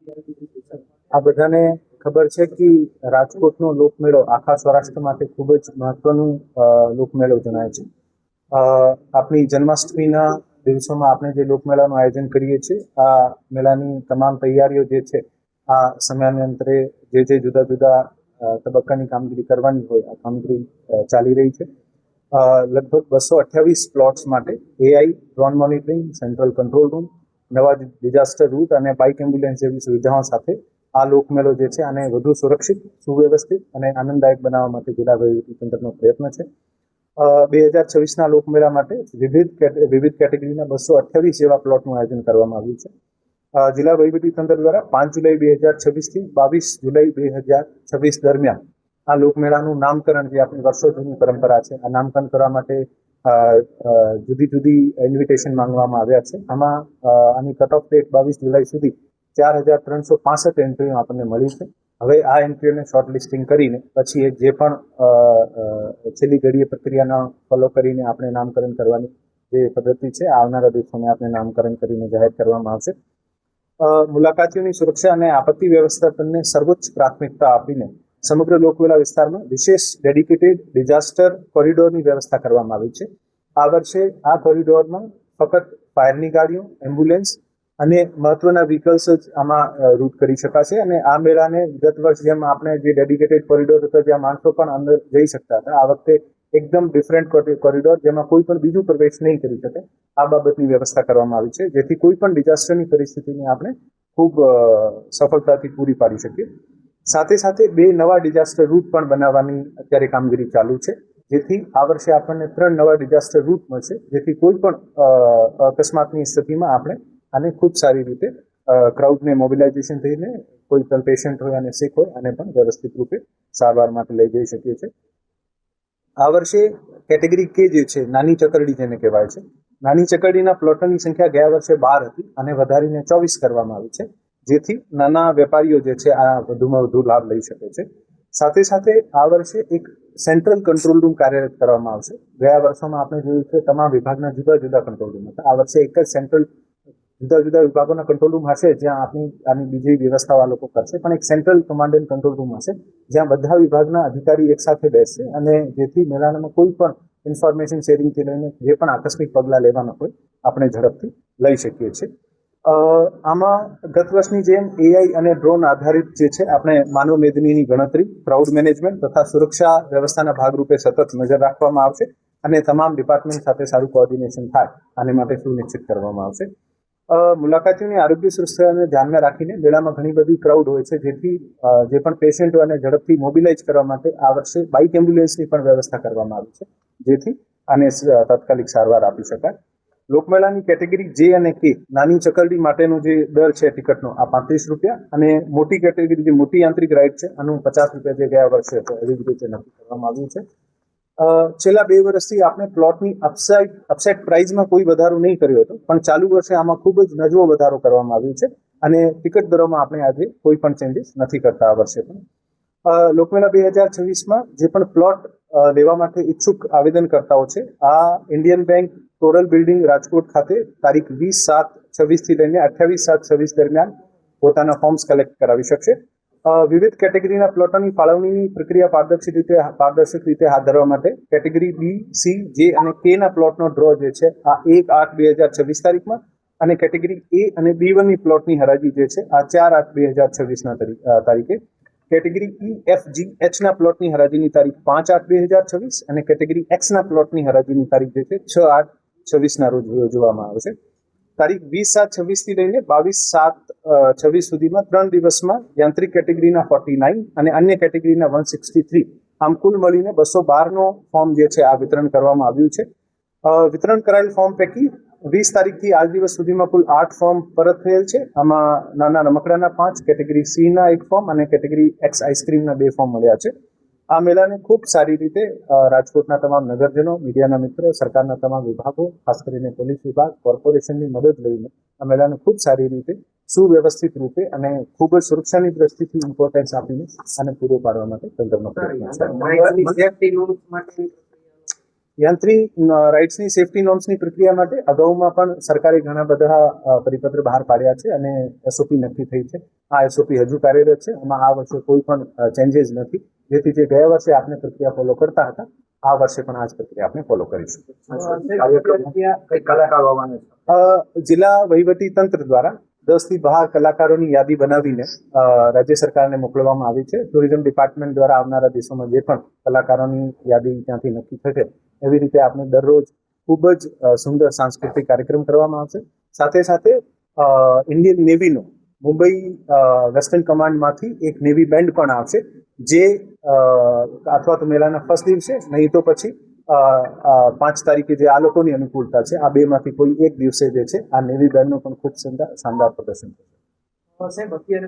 આ બધાને ખબર છે કે રાજકોટનો લોકમેળો આખા સૌરાષ્ટ્ર માટે ખૂબ જ મહત્વનું લોકમેળો જણાય છે. આપણી જન્માષ્ટમીના દિવસોમાં આપણે જે લોકમેળાનું આયોજન કરીએ છીએ, આ મેળાની તમામ તૈયારીઓ જે છે આ સમયાંતરે જે જુદા જુદા તબક્કાની કામગીરી કરવાની હોય આ કામગીરી ચાલી રહી છે. લગભગ 228 પ્લોટ્સ માટે AI, drone monitoring, central control room, નવા ડિઝાસ્ટર રૂટ અને બાઇક એમ્બ્યુલન્સ જેવી સુવિધાઓ સાથે આ લોકમેળો જે છે આને વધુ સુરક્ષિત, સુવ્યવસ્થિત અને આનંદદાયક બનાવવા માટે જિલ્લા વહીવટીતંત્રનો પ્રયત્ન છે. 2026ના લોકમેળા માટે વિવિધ કેટેગરીના 228 જેવા પ્લોટનું આયોજન કરવામાં આવ્યું છે. જિલ્લા વહીવટીતંત્ર દ્વારા 5 જુલાઈ 2026 થી 22 જુલાઈ 2026 દરમિયાન આ લોકમેળાનું નામકરણ, જે આપણી વર્ષો જૂની પરંપરા છે, આ નામકરણ કરવા માટે જુદી જુદી ઇન્વિટેશન માંગવામાં આવ્યા છે. આમાં આની કટ ઓફ ડેટ 22 જુલાઈ સુધી 4365 એન્ટ્રીઓ આપણને મળી છે. હવે આ એન્ટ્રીઓને શોર્ટ લિસ્ટિંગ કરીને પછી જે પણ છેલ્લી ઘડીએ પ્રક્રિયાના ફોલો કરીને આપણે નામકરણ કરવાની જે પદ્ધતિ છે આવનારા દિવસોમાં આપણે નામકરણ કરીને જાહેર કરવામાં આવશે. મુલાકાતીઓની સુરક્ષા અને આપત્તિ વ્યવસ્થાપનને સર્વોચ્ચ પ્રાથમિકતા આપીને સમગ્ર લોકમેળા વિસ્તારમાં વિશેષ ડેડિકેટેડ ડિઝાસ્ટર કોરિડોરની વ્યવસ્થા કરવામાં આવી છે. આ વર્ષે આ કોરિડોરમાં ફક્ત ફાયરની ગાડીઓ, એમ્બ્યુલન્સ અને મહત્વના વ્હીકલ્સ જ આમાં રૂટ કરી શકાશે. અને આ મેળાને ગત વર્ષ જેમ આપણે જે ડેડિકેટેડ કોરિડોર હતો જ્યાં માણસો પણ અંદર જઈ શકતા હતા, આ વખતે એકદમ ડિફરન્ટ કોરિડોર જેમાં કોઈ પણ બીજું પ્રવેશ નહીં કરી શકે, આ બાબતની વ્યવસ્થા કરવામાં આવી છે, જેથી કોઈ પણ ડિઝાસ્ટરની પરિસ્થિતિને આપણે ખૂબ સફળતાથી પૂરી પાડી શકીએ. સાથે સાથે 2 નવા ડિઝાસ્ટર રૂટ પણ બનાવવાની અત્યારે કામગીરી ચાલુ છે, જેથી આ વર્ષે આપણને 3 નવા ડિઝાસ્ટર રૂટ મળશે, જેથી કોઈ પણ અકસ્માતની સ્થિતિમાં આપણે આને ખૂબ સારી રીતે ક્રાઉડને મોબિલાઇઝેશન થઈને કોઈ પણ પેશન્ટ હોય અને સિક હોય આને પણ વ્યવસ્થિત રૂપે સારવાર માટે લઈ જઈ શકીએ છીએ. આ વર્ષે કેટેગરી કે જે છે નાની ચકરડી જેને કહેવાય છે, નાની ચકરડીના પ્લોટોની સંખ્યા ગયા વર્ષે 12 હતી અને વધારીને 24 કરવામાં આવી છે, જેથી નાના વેપારીઓ જે છે આ વધુમાં વધુ લાભ લઈ શકે છે. સાથે સાથે આ વર્ષે એક સેન્ટ્રલ કંટ્રોલ રૂમ કાર્યરત કરવામાં આવશે. ગયા વર્ષોમાં આપણે જોયું છે તમામ વિભાગના જુદા જુદા કંટ્રોલ રૂમ હતા. આ વર્ષે એક જ સેન્ટ્રલ જુદા જુદા વિભાગોના કંટ્રોલ રૂમ હશે જ્યાં આની બીજી વ્યવસ્થાઓ આ લોકો કરશે, પણ એક central command and control room હશે જ્યાં બધા વિભાગના અધિકારી એકસાથે બેસશે અને જેથી મેળામાં કોઈ પણ ઇન્ફોર્મેશન શેરિંગથી લઈને જે પણ આકસ્મિક પગલાં લેવાના હોય આપણે ઝડપથી લઈ શકીએ છીએ. આમાં ગત વર્ષની જેમ AI અને ડ્રોન આધારિત જે છે આપણે માનવ મેદનીની ગણતરી, ક્રાઉડ મેનેજમેન્ટ તથા સુરક્ષા વ્યવસ્થાના ભાગરૂપે સતત નજર રાખવામાં આવશે અને તમામ ડિપાર્ટમેન્ટ સાથે સારું કોઓર્ડિનેશન થાય આને માટે સુનિશ્ચિત કરવામાં આવશે. મુલાકાતીઓની આરોગ્ય સુરક્ષાને ધ્યાનમાં રાખીને મેળામાં ઘણી બધી ક્રાઉડ હોય છે, જેથી જે પણ પેશન્ટ હોય એને ઝડપથી મોબિલાઇઝ કરવા માટે આ વર્ષે બાઇક એમ્બ્યુલન્સની પણ વ્યવસ્થા કરવામાં આવી છે, જેથી આને તાત્કાલિક સારવાર આપી શકાય. લોકમેળાની કેટેગરી જે અને કે નાની ચકરડી માટેનો જે દર છે ટિકિટનો આ 35 રૂપિયા અને મોટી કેટેગરી જે મોટી યાંત્રિક રાઇડ છે આનું 50 રૂપિયા જે ગયા વર્ષે હતો એવી જ રીતે નક્કી કરવામાં આવ્યું છે. છેલ્લા 2 વર્ષથી આપણે પ્લોટની અપસેટ પ્રાઇઝમાં કોઈ વધારો નહીં કર્યો હતો, પણ ચાલુ વર્ષે આમાં ખૂબ જ નજવો વધારો કરવામાં આવ્યો છે અને ટિકિટ દરોમાં આપણે આજે કોઈ પણ ચેન્જીસ નથી કરતા આ વર્ષે પણ. લોકમેળા 2026માં જે પણ પ્લોટ લેવા માટે ઈચ્છુક આવેદનકર્તાઓ છે આ ઇન્ડિયન બેંક ટોરલ બિલ્ડિંગ રાજકોટ ખાતે તારીખ 20/7/26 થી લઈને 28/7/26 દરમિયાન પોતાના ફોર્મ્સ કલેક્ટ કરાવી શકશે. વિવિધ કેટેગરીના પ્લોટોની ફાળવણીની પ્રક્રિયા પારદર્શક રીતે હાથ ધરવા માટે કેટેગરી B, C, J અને K ના પ્લોટનો ડ્રો જે છે આ 1/8/2026 તારીખમાં અને કેટેગરી A અને B1ની પ્લોટની હરાજી જે છે આ 4/8/2026ના તારીખે, category E, F, G, H ના પ્લોટની હરાજીની તારીખ 5/8/2026 અને કેટેગરી X ના પ્લોટની હરાજીની તારીખ જે છે 6/8/26ના રોજ યોજવામાં આવશે. તારીખ 20/7/26 થી લઈને 22/7/26 સુધીમાં 3 દિવસમાં યાંત્રિક કેટેગરીના 49 અને અન્ય કેટેગરીના 163 આમ કુલ મળીને 212નો ફોર્મ જે છે આ વિતરણ કરવામાં આવ્યું છે. વિતરણ કરાયેલ ફોર્મ પૈકી 20 તારીખથી આજ દિવસ સુધીમાં કુલ 8 ફોર્મ પરત થયેલ છે. આમાં નાના રમકડાના 5, કેટેગરી C ના 1 ફોર્મ અને કેટેગરી X આઈસ્ક્રીમના 2 ફોર્મ મળ્યા છે. આ મેળાને ખૂબ સારી રીતે રાજકોટના તમામ નગરજનો, મીડિયાના મિત્રો, સરકારના તમામ વિભાગો, ખાસ કરીને પોલીસ વિભાગ, કોર્પોરેશનની મદદ લઈને આ મેળાને ખૂબ સારી રીતે સુવ્યવસ્થિત રૂપે અને ખૂબ જ સુરક્ષાની દ્રષ્ટિથી ઇમ્પોર્ટન્સ આપીને આને પૂરો પાડવા માટે તંત્રનો પ્રયત્ન છે. યાંત્રિક રાઇટ્સની સેફટી નોર્મ્સની પ્રક્રિયા માટે અગાઉમાં પણ સરકારે ઘણા બધા પરિપત્ર બહાર પાડ્યા છે અને એસઓપી નક્કી થઈ છે. આ એસઓપી હજુ કાર્યરત છે. આમાં આ વર્ષે કોઈ પણ ચેન્જીસ નથી, જેથી જે ગયા વર્ષે આપણે પ્રક્રિયા ફોલો કરતા હતા આ વર્ષે પણ આ જ પ્રક્રિયા આપણે ફોલો કરીશું. જિલ્લા વહીવટી તંત્ર દ્વારા 10 થી 12 કલાકારોની યાદી બનાવીને રાજ્ય સરકારને મોકલવામાં આવી છે. ટુરિઝમ ડિપાર્ટમેન્ટ દ્વારા આવનારા દિવસોમાં જે પણ કલાકારોની યાદી ત્યાંથી નક્કી થશે એવી રીતે આપણે દરરોજ ખૂબ જ સુંદર સાંસ્કૃતિક કાર્યક્રમ કરવામાં આવશે. સાથે સાથે ઇન્ડિયન નેવીનો મુંબઈ વેસ્ટર્ન કમાન્ડમાંથી એક નેવી બેન્ડ પણ આવશે, જે અથવા તો મેળાના ફર્સ્ટ દિવસે નહીં તો પછી 5 તારીખે જે આ લોકોની અનુકૂળતા છે આ બેમાંથી કોઈ એક દિવસે જે છે આ નેવી બેન્ડનું પણ ખૂબ શાનદાર પ્રદર્શન થશે. સાહેબ, અત્યારે